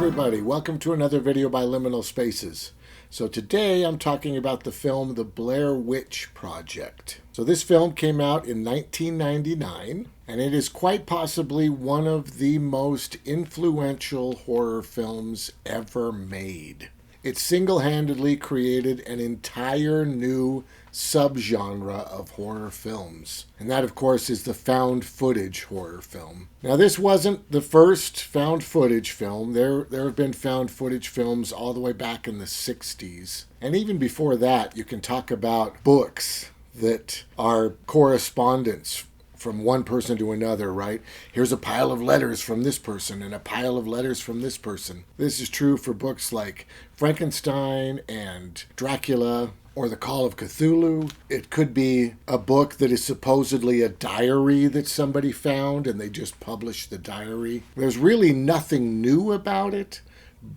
everybody, welcome to another video by Liminal Spaces. So today I'm talking about the film The Blair Witch Project. So this film came out in 1999 and it is quite possibly one of the most influential horror films ever made. It single-handedly created an entire new subgenre of horror films. And that, of course, is the found footage horror film. Now, this wasn't the first found footage film. There have been found footage films all the way back in the 60s. And even before that, you can talk about books that are correspondence from one person to another, right? Here's a pile of letters from this person and a pile of letters from this person. This is true for books like Frankenstein and Dracula or The Call of Cthulhu. It could be a book that is supposedly a diary that somebody found and they just published the diary. There's really nothing new about it,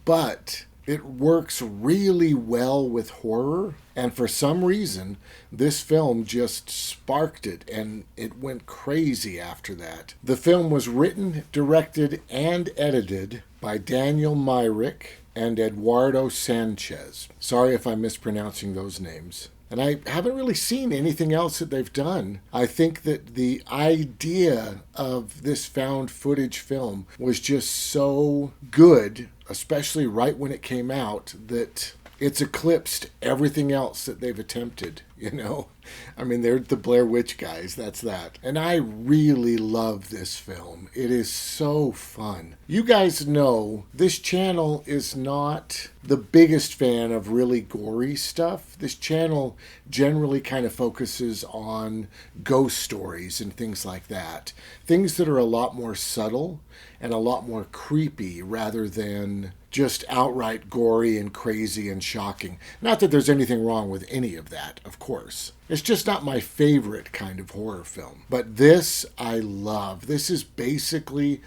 but it works really well with horror, and for some reason, this film just sparked it, and it went crazy after that. The film was written, directed, and edited by Daniel Myrick and Eduardo Sanchez. Sorry if I'm mispronouncing those names. And I haven't really seen anything else that they've done. I think that the idea of this found footage film was just so good, especially right when it came out, that it's eclipsed everything else that they've attempted, you know? I mean, they're the Blair Witch guys, that's that. And I really love this film. It is so fun. You guys know this channel is not the biggest fan of really gory stuff. This channel generally kind of focuses on ghost stories and things like that. Things that are a lot more subtle and a lot more creepy rather than just outright gory and crazy and shocking. Not that there's anything wrong with any of that, of course. It's just not my favorite kind of horror film. But this I love. This is basically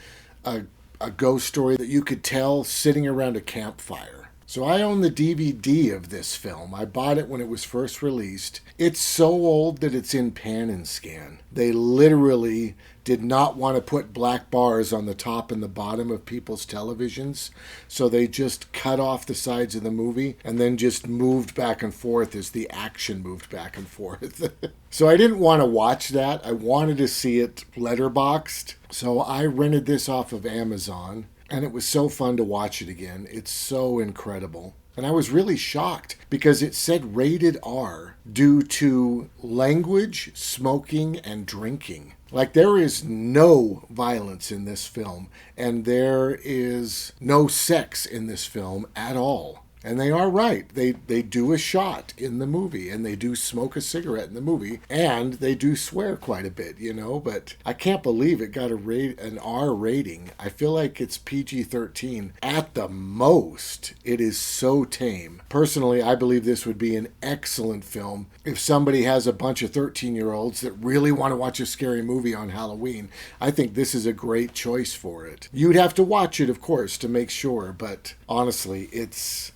a ghost story that you could tell sitting around a campfire. So I own the DVD of this film. I bought it when it was first released. It's so old that it's in pan and scan. They literally did not want to put black bars on the top and the bottom of people's televisions, so they just cut off the sides of the movie and then just moved back and forth as the action moved back and forth. So I didn't want to watch that. I wanted to see it letterboxed, so I rented this off of Amazon. And it was so fun to watch it again. It's so incredible. And I was really shocked because it said rated R due to language, smoking, and drinking. Like, there is no violence in this film, and there is no sex in this film at all. And they are right. They do a shot in the movie, and they do smoke a cigarette in the movie, and they do swear quite a bit, you know, but I can't believe it got an R rating. I feel like it's PG-13 at the most. It is so tame. Personally, I believe this would be an excellent film if somebody has a bunch of 13-year-olds that really want to watch a scary movie on Halloween. I think this is a great choice for it. You'd have to watch it, of course, to make sure, but honestly, it's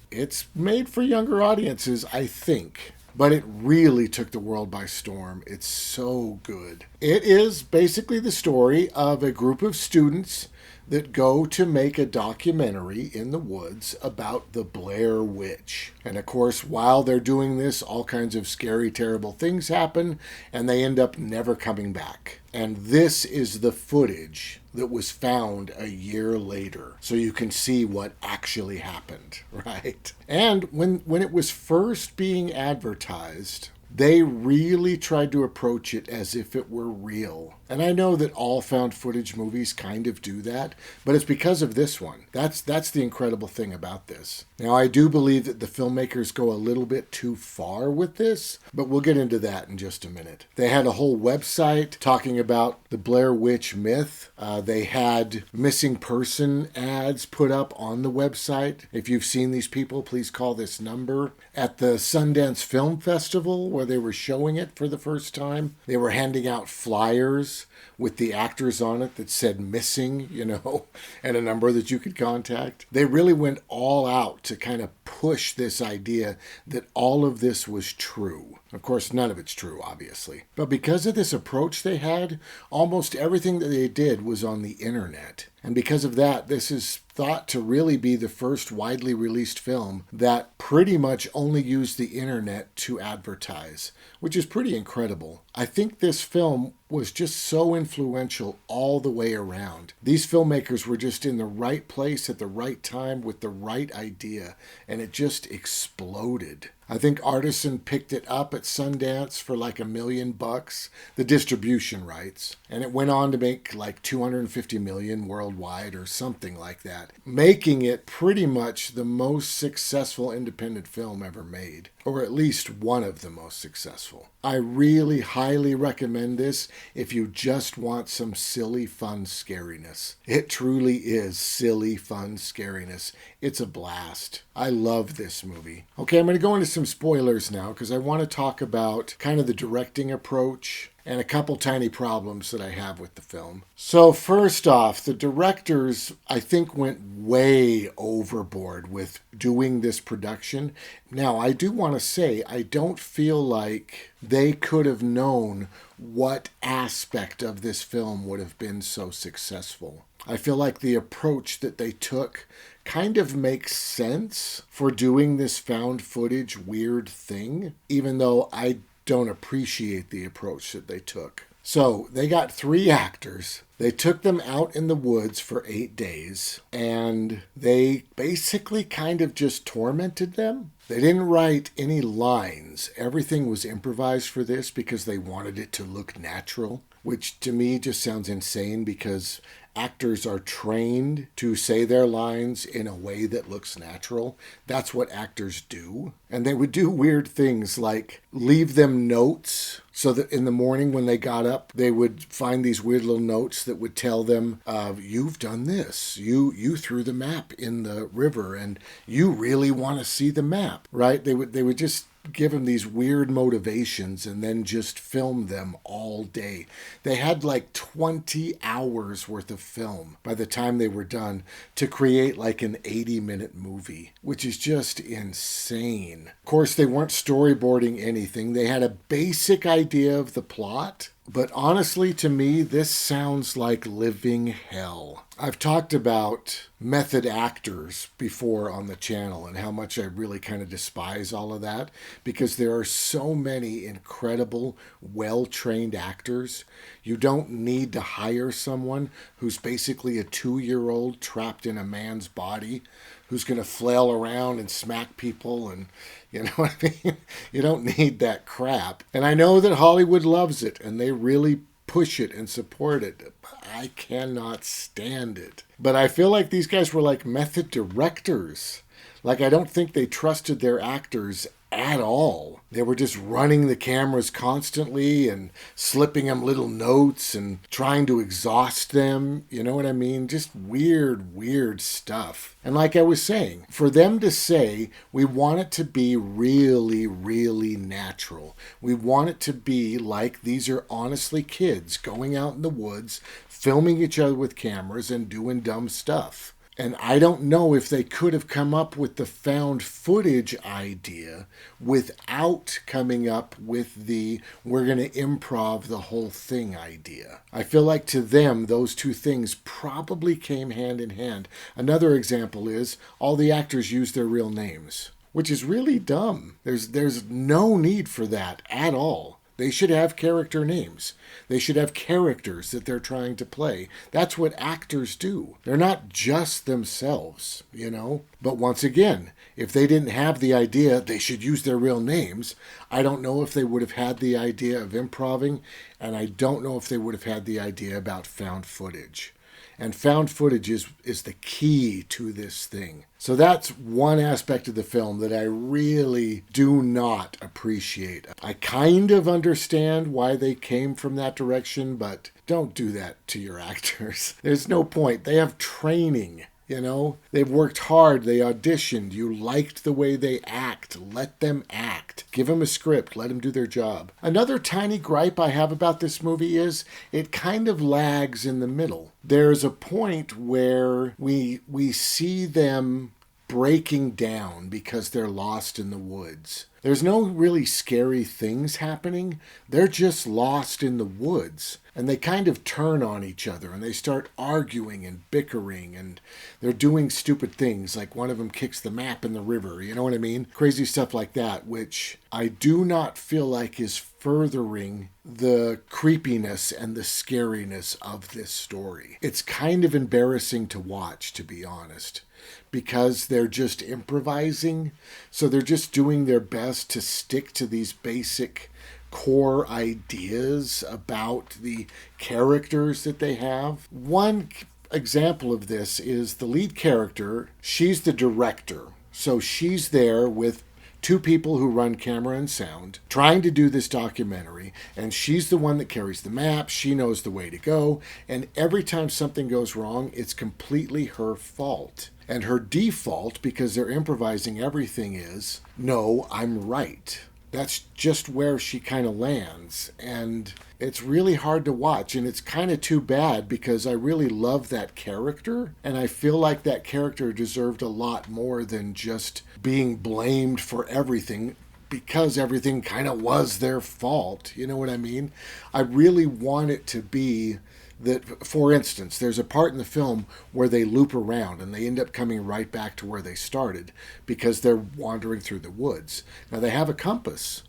made for younger audiences, I think. But it really took the world by storm. It's so good. It is basically the story of a group of students that go to make a documentary in the woods about the Blair Witch. And of course, while they're doing this, all kinds of scary, terrible things happen, and they end up never coming back. And this is the footage that was found a year later, so you can see what actually happened, right? And when it was first being advertised, they really tried to approach it as if it were real. And I know that all found footage movies kind of do that, but it's because of this one. That's the incredible thing about this. Now, I do believe that the filmmakers go a little bit too far with this, but we'll get into that in just a minute. They had a whole website talking about the Blair Witch myth. They had missing person ads put up on the website. If you've seen these people, please call this number. At the Sundance Film Festival, where they were showing it for the first time, they were handing out flyers with the actors on it that said missing, you know, and a number that you could contact. They really went all out to kind of push this idea that all of this was true. Of course, none of it's true, obviously. But because of this approach they had, almost everything that they did was on the internet. And because of that, this is thought to really be the first widely released film that pretty much only used the internet to advertise, which is pretty incredible. I think this film was just so influential all the way around. These filmmakers were just in the right place at the right time with the right idea, and it just exploded. I think Artisan picked it up at Sundance for like $1 million, the distribution rights, and it went on to make like 250 million worldwide or something like that, making it pretty much the most successful independent film ever made, or at least one of the most successful. I really highly recommend this if you just want some silly, fun scariness. It truly is silly, fun scariness. It's a blast. I love this movie. Okay, I'm going to go into some spoilers now because I want to talk about kind of the directing approach and a couple tiny problems that I have with the film. So first off, the directors, I think, went way overboard with doing this production. Now, I do want to say, I don't feel like they could have known what aspect of this film would have been so successful. I feel like the approach that they took kind of makes sense for doing this found footage weird thing, even though I don't appreciate the approach that they took. So they got 3 actors. They took them out in the woods for 8 days, and they basically kind of just tormented them. They didn't write any lines. Everything was improvised for this because they wanted it to look natural, which to me just sounds insane because actors are trained to say their lines in a way that looks natural. That's what actors do. And they would do weird things like leave them notes so that in the morning when they got up, they would find these weird little notes that would tell them, you've done this. You threw the map in the river and you really want to see the map, right? They would just give them these weird motivations and then just film them all day. They had like 20 hours worth of film by the time they were done to create like an 80-minute movie, which is just insane. Of course, they weren't storyboarding anything. They had a basic idea of the plot, but honestly, to me, this sounds like living hell. I've talked about method actors before on the channel and how much I really kind of despise all of that because there are so many incredible, well-trained actors. You don't need to hire someone who's basically a 2-year-old trapped in a man's body who's going to flail around and smack people and, you know what I mean? You don't need that crap. And I know that Hollywood loves it and they really push it and support it. I cannot stand it. But I feel like these guys were like method directors. Like, I don't think they trusted their actors at all. They were just running the cameras constantly and slipping them little notes and trying to exhaust them. You know what I mean? Just weird stuff. And like I was saying, for them to say, we want it to be really natural. We want it to be like these are honestly kids going out in the woods, filming each other with cameras and doing dumb stuff. And I don't know if they could have come up with the found footage idea without coming up with the we're going to improv the whole thing idea. I feel like to them, those two things probably came hand in hand. Another example is all the actors use their real names, which is really dumb. There's no need for that at all. They should have character names. They should have characters that they're trying to play. That's what actors do. They're not just themselves, you know? But once again, if they didn't have the idea they should use their real names, I don't know if they would have had the idea of improving, and I don't know if they would have had the idea about found footage. And found footage is the key to this thing. So that's one aspect of the film that I really do not appreciate. I kind of understand why they came from that direction, but don't do that to your actors. There's no point. They have training. You know, they've worked hard. They auditioned. You liked the way they act. Let them act. Give them a script. Let them do their job. Another tiny gripe I have about this movie is it kind of lags in the middle. There's a point where we see them breaking down because they're lost in the woods. There's no really scary things happening. They're just lost in the woods. And they kind of turn on each other and they start arguing and bickering and they're doing stupid things like one of them kicks the map in the river. You know what I mean? Crazy stuff like that, which I do not feel like is furthering the creepiness and the scariness of this story. It's kind of embarrassing to watch, to be honest, because they're just improvising. So they're just doing their best to stick to these basic core ideas about the characters that they have. One example of this is the lead character. She's the director. So she's there with two people who run camera and sound trying to do this documentary, and she's the one that carries the map. She knows the way to go, and every time something goes wrong, it's completely her fault. And her default, because they're improvising everything, is, no, I'm right. That's just where she kind of lands. And it's really hard to watch. And it's kind of too bad because I really love that character. And I feel like that character deserved a lot more than just being blamed for everything, because everything kind of was their fault. You know what I mean? I really want it to be that, for instance, there's a part in the film where they loop around and they end up coming right back to where they started because they're wandering through the woods. Now, they have a compass,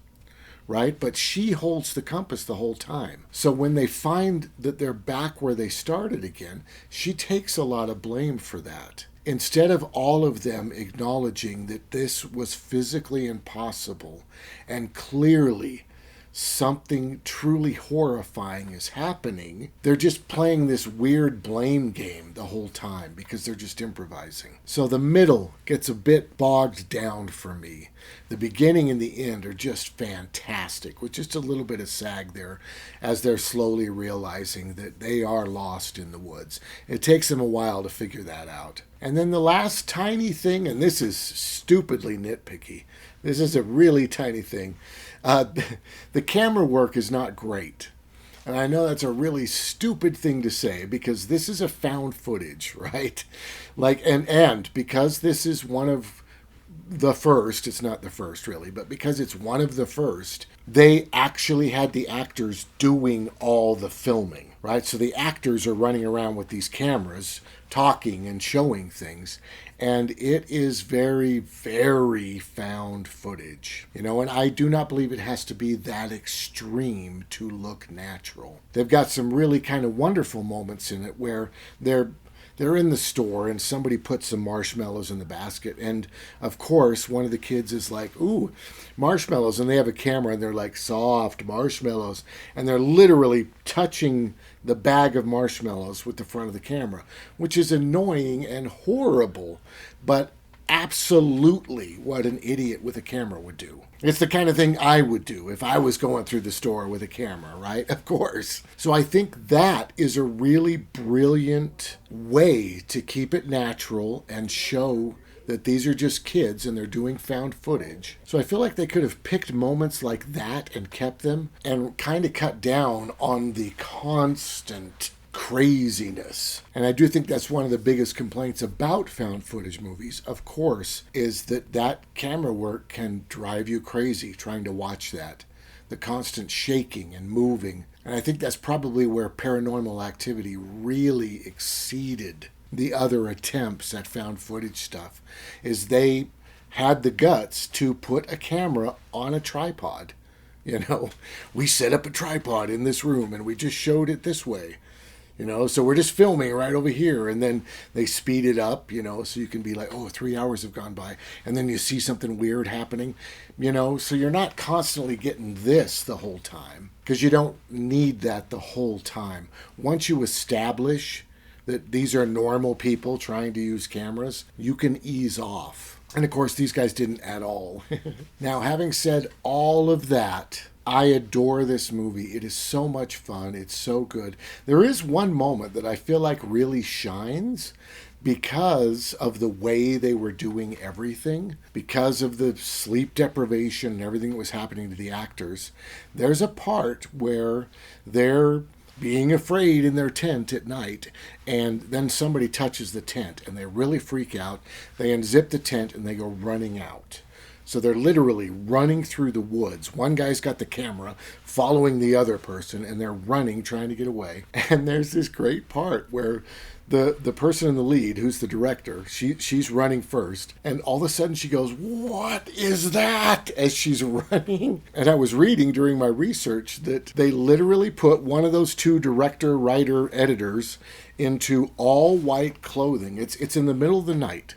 right? But she holds the compass the whole time. So when they find that they're back where they started again, she takes a lot of blame for that. Instead of all of them acknowledging that this was physically impossible and clearly something truly horrifying is happening, they're just playing this weird blame game the whole time because they're just improvising. So the middle gets a bit bogged down for me. The beginning and the end are just fantastic, with just a little bit of sag there as they're slowly realizing that they are lost in the woods. It takes them a while to figure that out. And then the last tiny thing, and this is stupidly nitpicky, this is a really tiny thing. The camera work is not great. And I know that's a really stupid thing to say because this is a found footage, right? And because this is one of the first, it's not the first really, but because it's one of the first, they actually had the actors doing all the filming, right? So the actors are running around with these cameras, talking and showing things, and it is very, very found footage, and I do not believe it has to be that extreme to look natural. They've got some really kind of wonderful moments in it where they're in the store and somebody puts some marshmallows in the basket. And of course, one of the kids is like, ooh, marshmallows. And they have a camera and they're like, soft marshmallows. And they're literally touching the bag of marshmallows with the front of the camera, which is annoying and horrible, but absolutely what an idiot with a camera would do. It's the kind of thing I would do if I was going through the store with a camera, right? Of course. So I think that is a really brilliant way to keep it natural and show that these are just kids and they're doing found footage. So I feel like they could have picked moments like that and kept them and kind of cut down on the constant craziness. And I do think that's one of the biggest complaints about found footage movies, of course, is that camera work can drive you crazy trying to watch that. The constant shaking and moving. And I think that's probably where Paranormal Activity really exceeded the other attempts at found footage stuff, is they had the guts to put a camera on a tripod. We set up a tripod in this room and we just showed it this way. So we're just filming right over here, and then they speed it up, so you can be like, oh, 3 hours have gone by, and then you see something weird happening, so you're not constantly getting this the whole time, because you don't need that the whole time. Once you establish that these are normal people trying to use cameras, you can ease off. And of course, these guys didn't at all. Now, having said all of that, I adore this movie. It is so much fun. It's so good. There is one moment that I feel like really shines because of the way they were doing everything, because of the sleep deprivation and everything that was happening to the actors. There's a part where they're being afraid in their tent at night, and then somebody touches the tent and they really freak out. They unzip the tent and they go running out. So they're literally running through the woods. One guy's got the camera following the other person, and they're running, trying to get away. And there's this great part where the person in the lead, who's the director, she's running first, and all of a sudden she goes, "What is that?" as she's running. And I was reading during my research that they literally put one of those two director, writer, editors into all white clothing. It's in the middle of the night,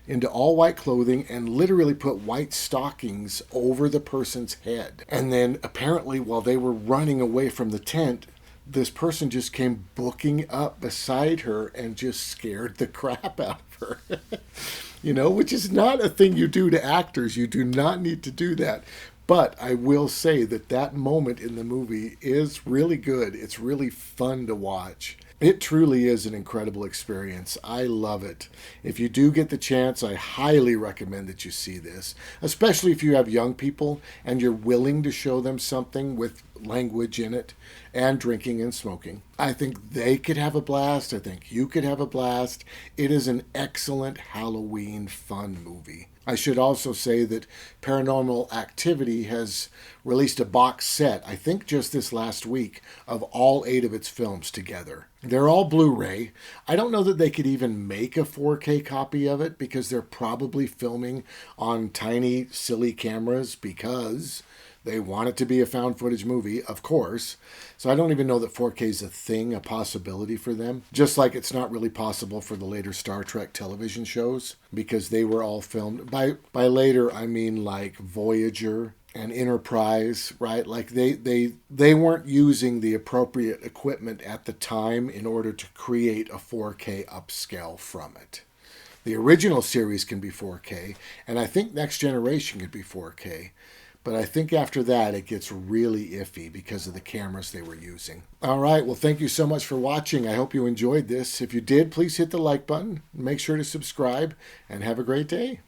into all white clothing, and literally put white stockings over the person's head. And then apparently while they were running away from the tent, this person just came booking up beside her and just scared the crap out of her. Which is not a thing you do to actors. You do not need to do that. But I will say that moment in the movie is really good. It's really fun to watch. It truly is an incredible experience. I love it. If you do get the chance, I highly recommend that you see this, especially if you have young people and you're willing to show them something with language in it and drinking and smoking. I think they could have a blast. I think you could have a blast. It is an excellent Halloween fun movie. I should also say that Paranormal Activity has released a box set, I think just this last week, of all 8 of its films together. They're all Blu-ray. I don't know that they could even make a 4K copy of it because they're probably filming on tiny, silly cameras because they want it to be a found footage movie, of course. So I don't even know that 4K is a thing, a possibility for them. Just like it's not really possible for the later Star Trek television shows because they were all filmed. By later, I mean like Voyager and Enterprise, right? Like they weren't using the appropriate equipment at the time in order to create a 4K upscale from it. The original series can be 4K, and I think Next Generation could be 4K. But I think after that, it gets really iffy because of the cameras they were using. All right. Well, thank you so much for watching. I hope you enjoyed this. If you did, please hit the like button. Make sure to subscribe and have a great day.